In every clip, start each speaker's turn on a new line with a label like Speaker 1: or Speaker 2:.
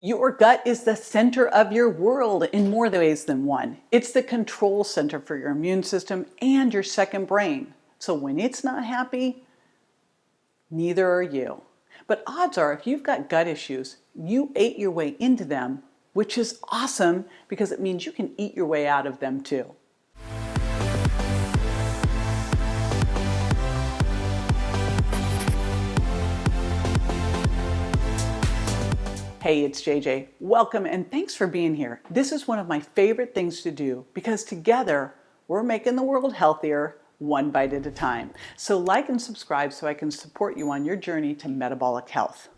Speaker 1: Your gut is the center of your world in more ways than one. It's the control center for your immune system and your second brain. So when it's not happy, neither are you. But odds are, if you've got gut issues, you ate your way into them, which is awesome because it means you can eat your way out of them too. Hey, it's JJ. Welcome and thanks for being here. This is one of my favorite things to do because together we're making the world healthier one bite at a time. So like and subscribe so I can support you on your journey to metabolic health.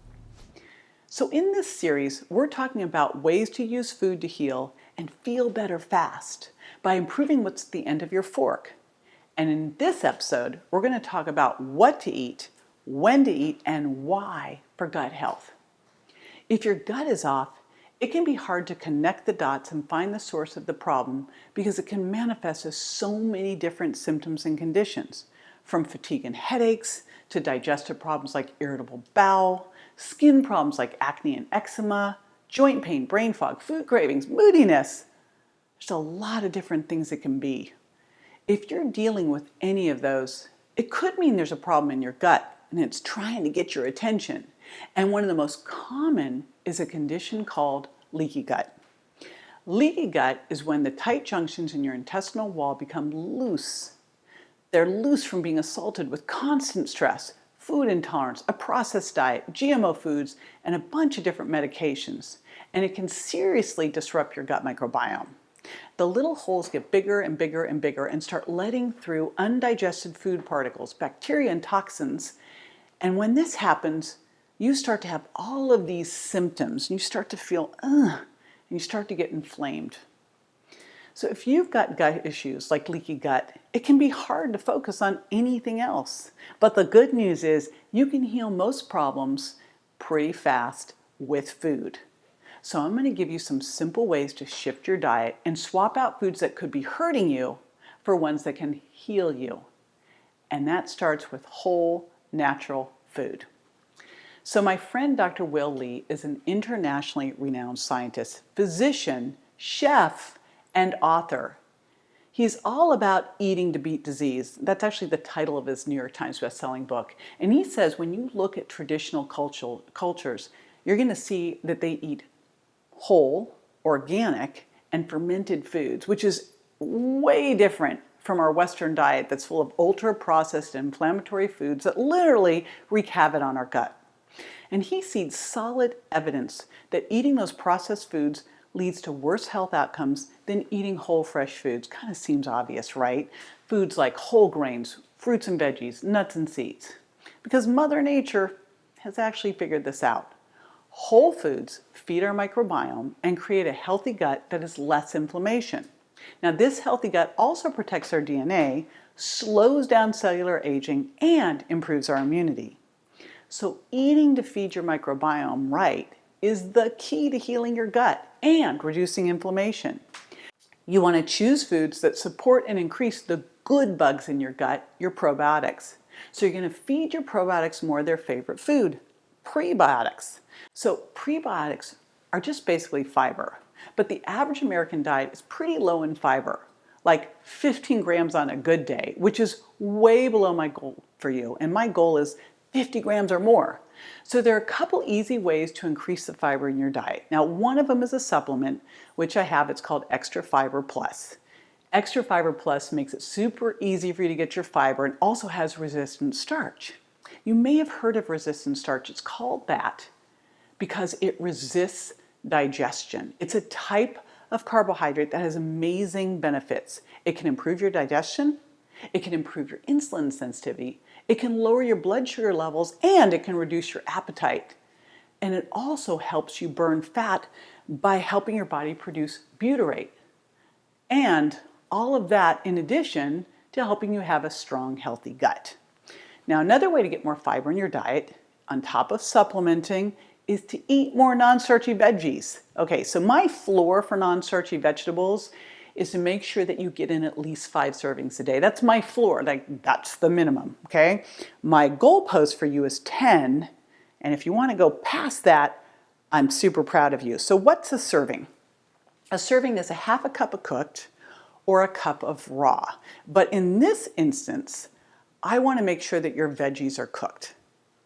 Speaker 1: So in this series, we're talking about ways to use food to heal and feel better fast by improving what's at the end of your fork. And in this episode, we're going to talk about what to eat, when to eat, and why for gut health. If your gut is off, it can be hard to connect the dots and find the source of the problem because it can manifest as so many different symptoms and conditions, from fatigue and headaches to digestive problems like irritable bowel, skin problems like acne and eczema, joint pain, brain fog, food cravings, moodiness. There's a lot of different things it can be. If you're dealing with any of those, it could mean there's a problem in your gut and it's trying to get your attention. And one of the most common is a condition called leaky gut. Leaky gut is when the tight junctions in your intestinal wall become loose. They're loose from being assaulted with constant stress, food intolerance, a processed diet, GMO foods, and a bunch of different medications. And it can seriously disrupt your gut microbiome. The little holes get bigger and bigger and bigger and start letting through undigested food particles, bacteria, and toxins. And when this happens, you start to have all of these symptoms. And you start to feel, and you start to get inflamed. So if you've got gut issues like leaky gut, it can be hard to focus on anything else. But the good news is you can heal most problems pretty fast with food. So I'm going to give you some simple ways to shift your diet and swap out foods that could be hurting you for ones that can heal you. And that starts with whole, natural food. So my friend Dr. Will Lee is an internationally renowned scientist, physician, chef, and author. He's all about eating to beat disease. That's actually the title of his New York Times bestselling book. And he says when you look at traditional cultures, you're going to see that they eat whole, organic, and fermented foods, which is way different from our Western diet that's full of ultra-processed inflammatory foods that literally wreak havoc on our gut. And he sees solid evidence that eating those processed foods leads to worse health outcomes than eating whole fresh foods. Kind of seems obvious, right? Foods like whole grains, fruits and veggies, nuts and seeds. Because Mother Nature has actually figured this out. Whole foods feed our microbiome and create a healthy gut that has less inflammation. Now, this healthy gut also protects our DNA, slows down cellular aging, and improves our immunity. So eating to feed your microbiome right is the key to healing your gut and reducing inflammation. You want to choose foods that support and increase the good bugs in your gut, your probiotics. So you're going to feed your probiotics more of their favorite food, prebiotics. So prebiotics are just basically fiber, but the average American diet is pretty low in fiber, like 15 grams on a good day, which is way below my goal for you. And my goal is 50 grams or more. So there are a couple easy ways to increase the fiber in your diet. Now, one of them is a supplement, which I have. It's called Extra Fiber Plus. Extra Fiber Plus makes it super easy for you to get your fiber and also has resistant starch. You may have heard of resistant starch. It's called that because it resists digestion. It's a type of carbohydrate that has amazing benefits. It can improve your digestion. It can improve your insulin sensitivity. It can lower your blood sugar levels and it can reduce your appetite. And it also helps you burn fat by helping your body produce butyrate. And all of that in addition to helping you have a strong, healthy gut. Now, another way to get more fiber in your diet, on top of supplementing, is to eat more non-starchy veggies. Okay, so my floor for non-starchy vegetables is to make sure that you get in at least 5 servings a day. That's my floor, that's the minimum, okay? My goalpost for you is 10, and if you want to go past that, I'm super proud of you. So what's a serving? A serving is a half a cup of cooked or a cup of raw. But in this instance, I want to make sure that your veggies are cooked.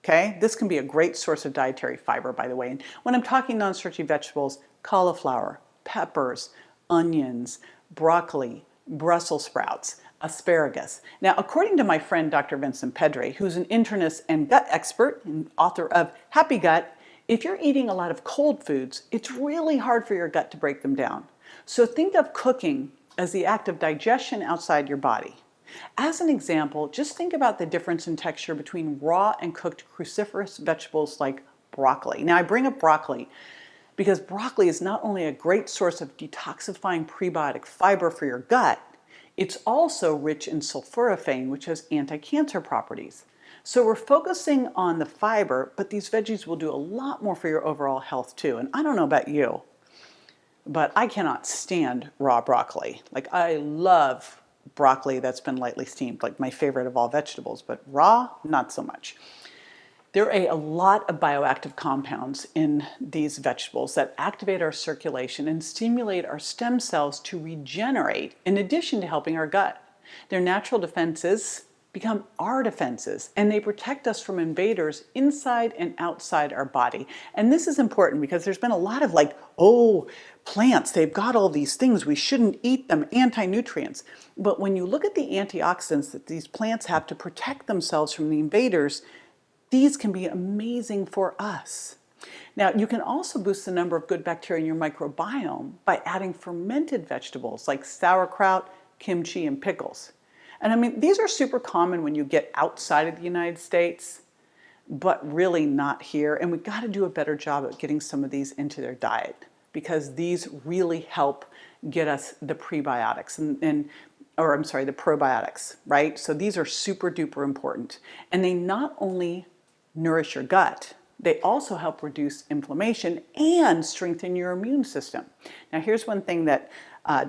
Speaker 1: Okay, this can be a great source of dietary fiber, by the way. And when I'm talking non-starchy vegetables, cauliflower, peppers, onions, broccoli, Brussels sprouts, asparagus. Now, according to my friend Dr. Vincent Pedre, who's an internist and gut expert and author of Happy Gut, if you're eating a lot of cold foods, it's really hard for your gut to break them down. So think of cooking as the act of digestion outside your body. As an example, just think about the difference in texture between raw and cooked cruciferous vegetables like broccoli. Now, I bring up broccoli because broccoli is not only a great source of detoxifying prebiotic fiber for your gut, it's also rich in sulforaphane, which has anti-cancer properties. So we're focusing on the fiber, but these veggies will do a lot more for your overall health too. And I don't know about you, but I cannot stand raw broccoli. Like, I love broccoli that's been lightly steamed, like my favorite of all vegetables, but raw, not so much. There are a lot of bioactive compounds in these vegetables that activate our circulation and stimulate our stem cells to regenerate, in addition to helping our gut. Their natural defenses become our defenses, and they protect us from invaders inside and outside our body. And this is important because there's been a lot of plants, they've got all these things, we shouldn't eat them, anti-nutrients. But when you look at the antioxidants that these plants have to protect themselves from the invaders, these can be amazing for us. Now, you can also boost the number of good bacteria in your microbiome by adding fermented vegetables like sauerkraut, kimchi, and pickles. And I mean, these are super common when you get outside of the United States, but really not here. And we've got to do a better job at getting some of these into their diet because these really help get us the prebiotics the probiotics, right? So these are super duper important. And they not only nourish your gut, they also help reduce inflammation and strengthen your immune system. Now, here's one thing that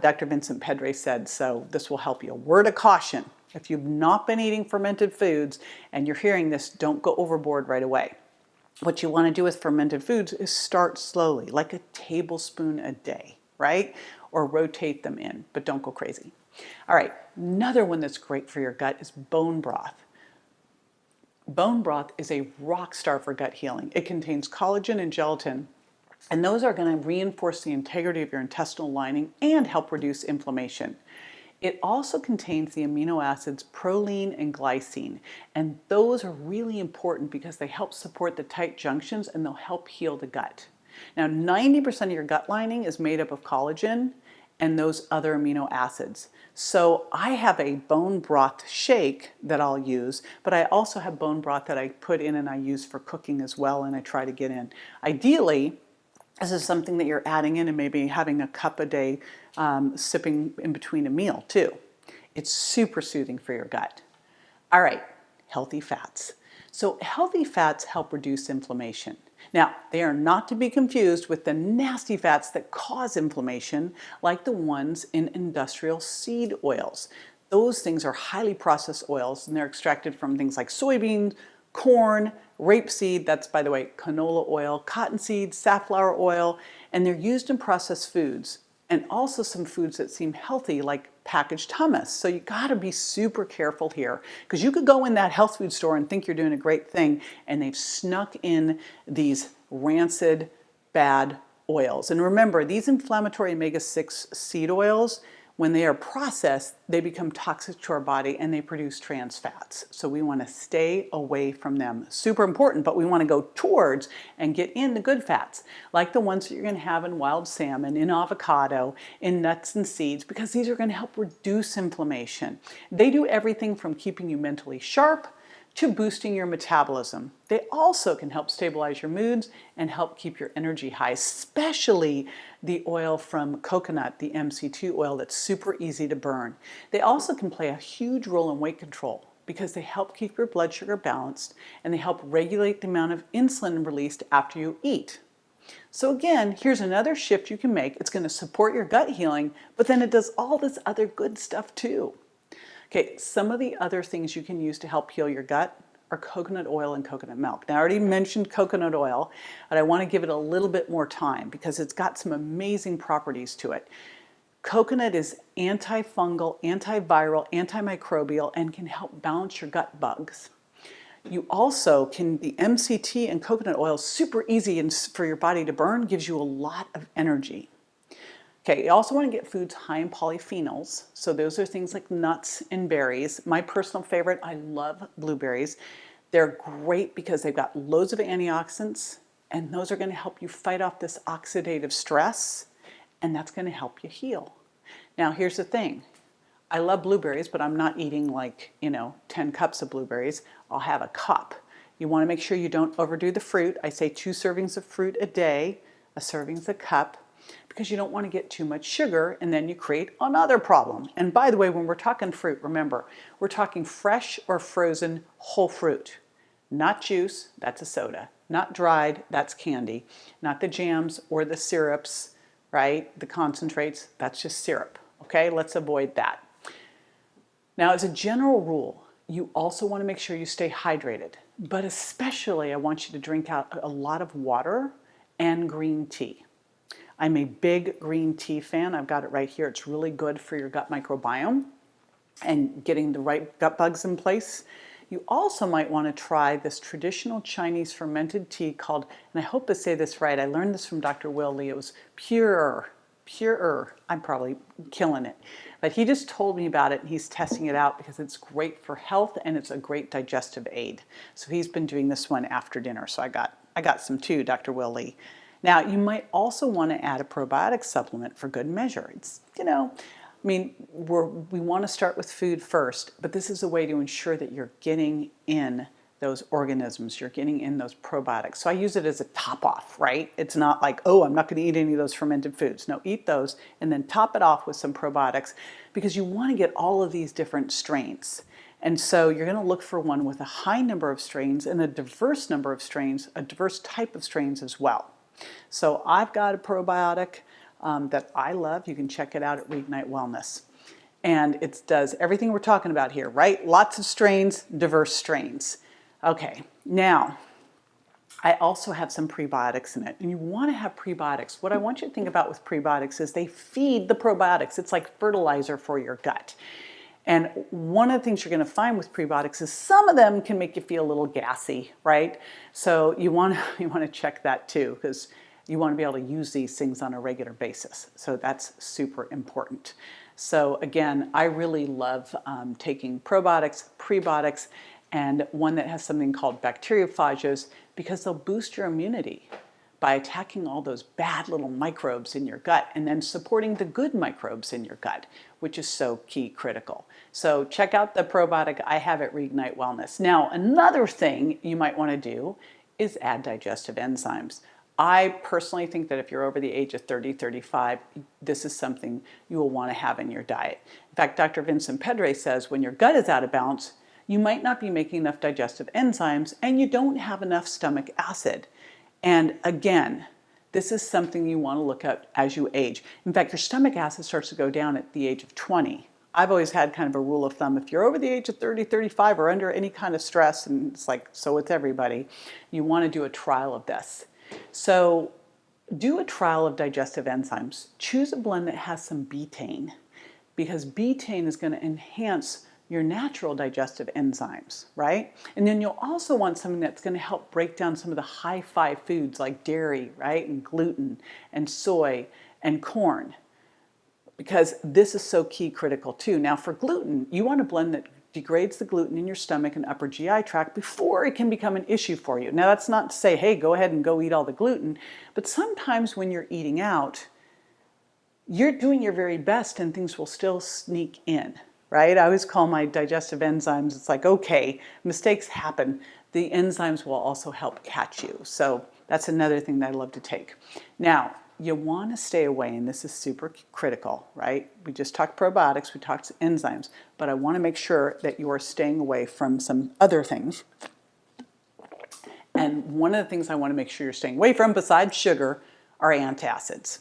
Speaker 1: Dr. Vincent Pedre said, so this will help you. Word of caution: if you've not been eating fermented foods and you're hearing this, don't go overboard right away. What you want to do with fermented foods is start slowly, like a tablespoon a day, right? Or rotate them in, but don't go crazy. All right, another one that's great for your gut is bone broth. Bone broth is a rock star for gut healing. It contains collagen and gelatin, and those are going to reinforce the integrity of your intestinal lining and help reduce inflammation. It also contains the amino acids proline and glycine, and those are really important because they help support the tight junctions and they'll help heal the gut. Now, 90% of your gut lining is made up of collagen and those other amino acids. So I have a bone broth shake that I'll use, but I also have bone broth that I put in and I use for cooking as well, and I try to get in. Ideally, this is something that you're adding in and maybe having a cup a day, sipping in between a meal too. It's super soothing for your gut. All right, healthy fats. So healthy fats help reduce inflammation. Now, they are not to be confused with the nasty fats that cause inflammation, like the ones in industrial seed oils. Those things are highly processed oils, and they're extracted from things like soybeans, corn, rapeseed, that's, by the way, canola oil, cottonseed, safflower oil, and they're used in processed foods, and also some foods that seem healthy, like packaged hummus. So you got to be super careful here, because you could go in that health food store and think you're doing a great thing, and they've snuck in these rancid, bad oils. And remember, these inflammatory omega-6 seed oils, when they are processed, they become toxic to our body and they produce trans fats. So we want to stay away from them. Super important, but we want to go towards and get in the good fats, like the ones that you're going to have in wild salmon, in avocado, in nuts and seeds, because these are going to help reduce inflammation. They do everything from keeping you mentally sharp to boosting your metabolism. They also can help stabilize your moods and help keep your energy high, especially the oil from coconut, the MCT oil that's super easy to burn. They also can play a huge role in weight control because they help keep your blood sugar balanced and they help regulate the amount of insulin released after you eat. So again, here's another shift you can make. It's going to support your gut healing, but then it does all this other good stuff too. Okay, some of the other things you can use to help heal your gut: are coconut oil and coconut milk. Now, I already mentioned coconut oil, but I want to give it a little bit more time because it's got some amazing properties to it. Coconut is antifungal, antiviral, antimicrobial, and can help balance your gut bugs. You also can, the MCT in coconut oil is super easy and for your body to burn, gives you a lot of energy. Okay, you also want to get foods high in polyphenols. So those are things like nuts and berries. My personal favorite, I love blueberries. They're great because they've got loads of antioxidants, and those are going to help you fight off this oxidative stress, and that's going to help you heal. Now, here's the thing. I love blueberries, but I'm not eating 10 cups of blueberries. I'll have a cup. You want to make sure you don't overdo the fruit. I say 2 servings of fruit a day. A serving's a cup, because you don't want to get too much sugar and then you create another problem. And by the way, when we're talking fruit, remember, we're talking fresh or frozen whole fruit. Not juice, that's a soda. Not dried, that's candy. Not the jams or the syrups, right? The concentrates, that's just syrup. Okay, let's avoid that. Now, as a general rule, you also want to make sure you stay hydrated, but especially I want you to drink out a lot of water and green tea. I'm a big green tea fan. I've got it right here. It's really good for your gut microbiome and getting the right gut bugs in place. You also might want to try this traditional Chinese fermented tea called, and I hope I say this right, I learned this from Dr. Will Lee, it was Pu'er. I'm probably killing it. But he just told me about it and he's testing it out because it's great for health and it's a great digestive aid. So he's been doing this one after dinner. So I got some too, Dr. Will Lee. Now, you might also want to add a probiotic supplement for good measure. It's, we want to start with food first, but this is a way to ensure that you're getting in those organisms, you're getting in those probiotics. So I use it as a top off, right? It's not like, oh, I'm not going to eat any of those fermented foods. No, eat those and then top it off with some probiotics because you want to get all of these different strains. And so you're going to look for one with a high number of strains and a diverse number of strains, a diverse type of strains as well. So I've got a probiotic that I love. You can check it out at Reignite Wellness. And it does everything we're talking about here, right? Lots of strains, diverse strains. Okay, now I also have some prebiotics in it. And you want to have prebiotics. What I want you to think about with prebiotics is they feed the probiotics. It's like fertilizer for your gut. And one of the things you're going to find with prebiotics is some of them can make you feel a little gassy, right? So you want to check that too, because you want to be able to use these things on a regular basis. So that's super important. So again, I really love taking probiotics, prebiotics, and one that has something called bacteriophages because they'll boost your immunity by attacking all those bad little microbes in your gut and then supporting the good microbes in your gut, which is so key critical. So check out the probiotic I have at Reignite Wellness. Now, another thing you might want to do is add digestive enzymes. I personally think that if you're over the age of 30, 35, this is something you will want to have in your diet. In fact, Dr. Vincent Pedre says when your gut is out of balance, you might not be making enough digestive enzymes and you don't have enough stomach acid. And again, this is something you want to look at as you age. In fact, your stomach acid starts to go down at the age of 20. I've always had kind of a rule of thumb. If you're over the age of 30, 35 or under any kind of stress, and it's like so with everybody, you want to do a trial of this. So do a trial of digestive enzymes. Choose a blend that has some betaine because betaine is going to enhance your natural digestive enzymes, right? And then you'll also want something that's going to help break down some of the high-fi foods like dairy, right? And gluten and soy and corn because this is so key critical too. Now for gluten, you want a blend that degrades the gluten in your stomach and upper GI tract before it can become an issue for you. Now that's not to say, hey, go ahead and go eat all the gluten, but sometimes when you're eating out, you're doing your very best and things will still sneak in, right? I always call my digestive enzymes, it's like, okay, mistakes happen. The enzymes will also help catch you. So that's another thing that I love to take. Now, you want to stay away, and this is super critical, right? We just talked probiotics, we talked enzymes, but I want to make sure that you are staying away from some other things. And one of the things I want to make sure you're staying away from, besides sugar, are antacids.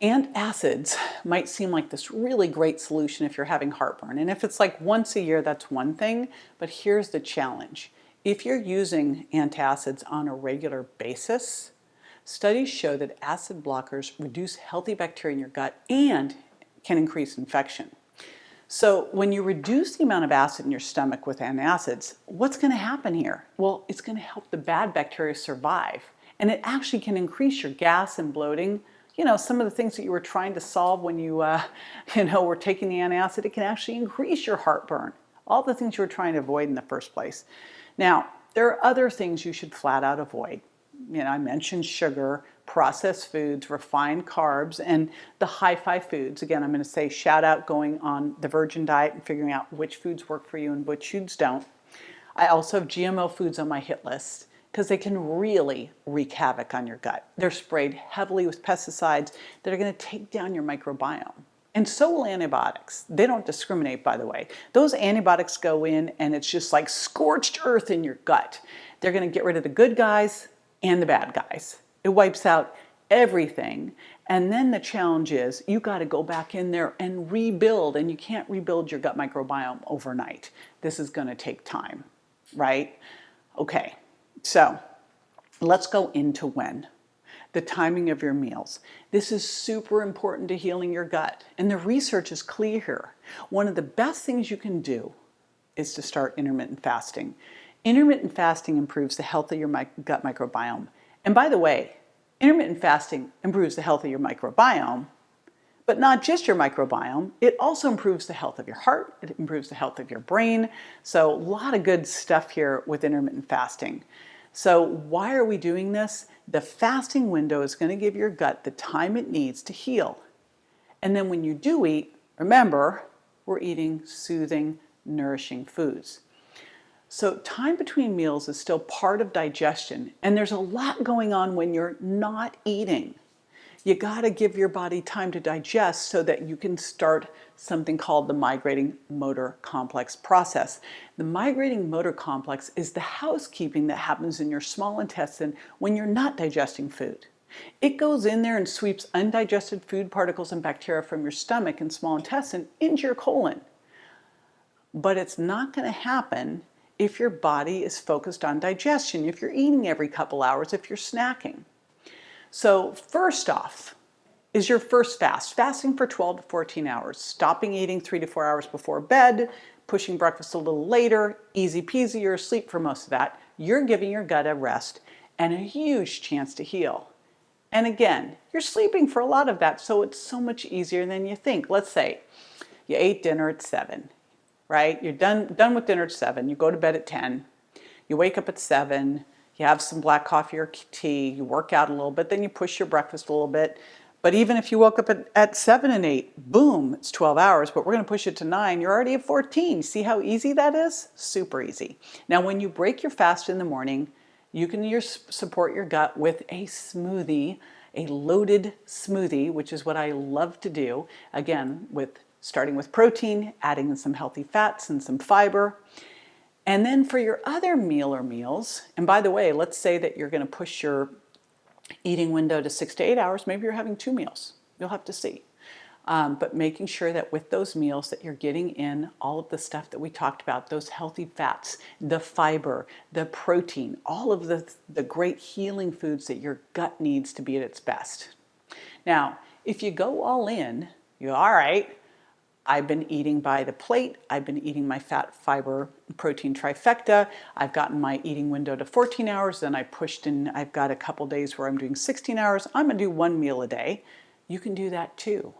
Speaker 1: Antacids might seem like this really great solution if you're having heartburn. And if it's like once a year, that's one thing. But here's the challenge. If you're using antacids on a regular basis, studies show that acid blockers reduce healthy bacteria in your gut and can increase infection. So when you reduce the amount of acid in your stomach with antacids, what's going to happen here? Well, it's going to help the bad bacteria survive. And it actually can increase your gas and bloating. You know, some of the things that you were trying to solve when you, were taking the antacid, it can actually increase your heartburn. All the things you were trying to avoid in the first place. Now, there are other things you should flat out avoid. I mentioned sugar, processed foods, refined carbs, and the hi-fi foods. Again, I'm going to say shout out going on the Virgin diet and figuring out which foods work for you and which foods don't. I also have GMO foods on my hit list because they can really wreak havoc on your gut. They're sprayed heavily with pesticides that are going to take down your microbiome. And so will antibiotics. They don't discriminate, by the way. Those antibiotics go in and it's just like scorched earth in your gut. They're going to get rid of the good guys and the bad guys. It wipes out everything. And then the challenge is you got to go back in there and rebuild, and you can't rebuild your gut microbiome overnight. This is going to take time, right? Okay, so let's go into when. The timing of your meals. This is super important to healing your gut, and the research is clear here. One of the best things you can do is to start intermittent fasting. Intermittent fasting improves the health of your gut microbiome. And by the way, intermittent fasting improves the health of your microbiome, but not just your microbiome. It also improves the health of your heart. It improves the health of your brain. So a lot of good stuff here with intermittent fasting. So why are we doing this? The fasting window is going to give your gut the time it needs to heal. And then when you do eat, remember, we're eating soothing, nourishing foods. So time between meals is still part of digestion, and there's a lot going on when you're not eating. You got to give your body time to digest so that you can start something called the migrating motor complex process. The migrating motor complex is the housekeeping that happens in your small intestine when you're not digesting food. It goes in there and sweeps undigested food particles and bacteria from your stomach and small intestine into your colon. But it's not going to happen if your body is focused on digestion, if you're eating every couple hours, if you're snacking. So first off is your first fast, fasting for 12 to 14 hours, stopping eating 3 to 4 hours before bed, pushing breakfast a little later, easy peasy, you're asleep for most of that. You're giving your gut a rest and a huge chance to heal. And again, you're sleeping for a lot of that, so it's so much easier than you think. Let's say you ate dinner at 7, right? You're done with dinner at 7, you go to bed at 10, you wake up at 7, you have some black coffee or tea, you work out a little bit, then you push your breakfast a little bit. But even if you woke up at 7 and 8, boom, it's 12 hours, but we're going to push it to 9, you're already at 14. See how easy that is? Super easy. Now, when you break your fast in the morning, you can support your gut with a smoothie, a loaded smoothie, which is what I love to do. Again, starting with protein, adding in some healthy fats and some fiber. And then for your other meal or meals, and by the way, let's say that you're going to push your eating window to 6 to 8 hours, maybe you're having 2 meals. You'll have to see. But making sure that with those meals that you're getting in all of the stuff that we talked about, those healthy fats, the fiber, the protein, all of the great healing foods that your gut needs to be at its best. Now, if you go all in, all right, I've been eating by the plate, I've been eating my fat, fiber, protein trifecta, I've gotten my eating window to 14 hours, then I pushed in, I've got a couple days where I'm doing 16 hours, I'm gonna do 1 meal a day. You can do that too.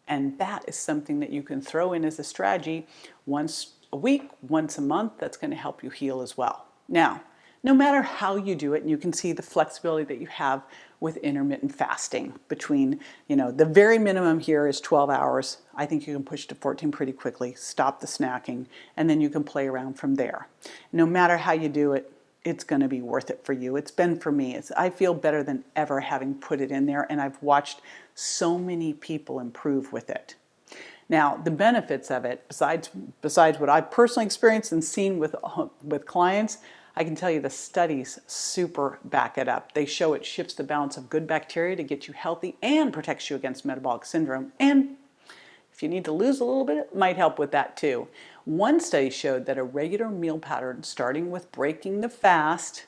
Speaker 1: And that is something that you can throw in as a strategy once a week, once a month, that's gonna help you heal as well. Now, no matter how you do it, and you can see the flexibility that you have with intermittent fasting between, the very minimum here is 12 hours. I think you can push to 14 pretty quickly, stop the snacking, and then you can play around from there. No matter how you do it, it's going to be worth it for you. It's been for me. I feel better than ever having put it in there, and I've watched so many people improve with it. Now, the benefits of it, besides what I've personally experienced and seen with clients, I can tell you the studies super back it up. They show it shifts the balance of good bacteria to get you healthy and protects you against metabolic syndrome. And if you need to lose a little bit, it might help with that too. One study showed that a regular meal pattern, starting with breaking the fast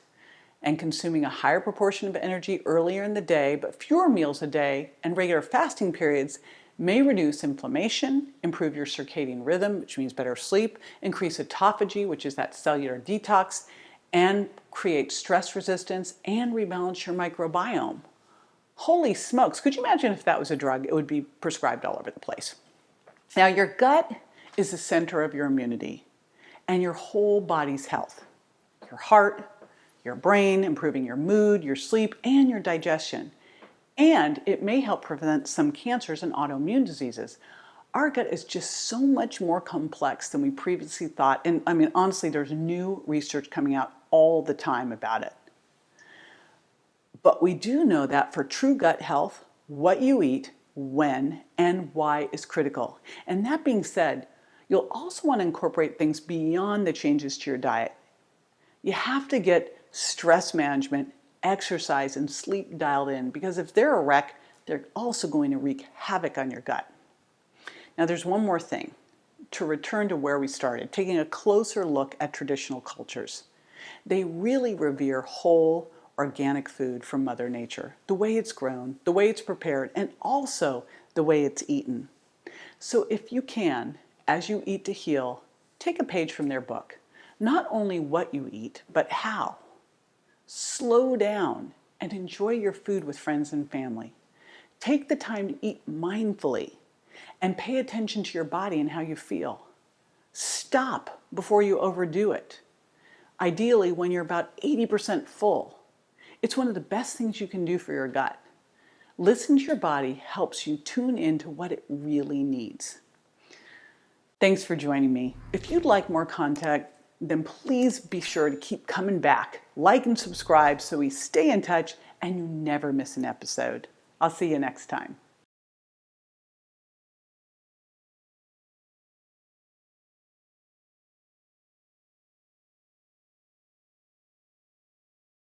Speaker 1: and consuming a higher proportion of energy earlier in the day, but fewer meals a day, and regular fasting periods may reduce inflammation, improve your circadian rhythm, which means better sleep, increase autophagy, which is that cellular detox, and create stress resistance and rebalance your microbiome. Holy smokes, could you imagine if that was a drug? It would be prescribed all over the place. Now, your gut is the center of your immunity and your whole body's health. Your heart, your brain, improving your mood, your sleep, and your digestion. And it may help prevent some cancers and autoimmune diseases. Our gut is just so much more complex than we previously thought. And I mean, honestly, there's new research coming out all the time about it. But we do know that for true gut health, what you eat, when, and why is critical. And that being said, you'll also want to incorporate things beyond the changes to your diet. You have to get stress management, exercise, and sleep dialed in, because if they're a wreck, they're also going to wreak havoc on your gut. Now, there's one more thing. To return to where we started, taking a closer look at traditional cultures. They really revere whole, organic food from Mother Nature, the way it's grown, the way it's prepared, and also the way it's eaten. So if you can, as you eat to heal, take a page from their book. Not only what you eat, but how. Slow down and enjoy your food with friends and family. Take the time to eat mindfully and pay attention to your body and how you feel. Stop before you overdo it. Ideally, when you're about 80% full. It's one of the best things you can do for your gut. Listen to your body helps you tune into what it really needs. Thanks for joining me. If you'd like more content, then please be sure to keep coming back. Like and subscribe so we stay in touch and you never miss an episode. I'll see you next time.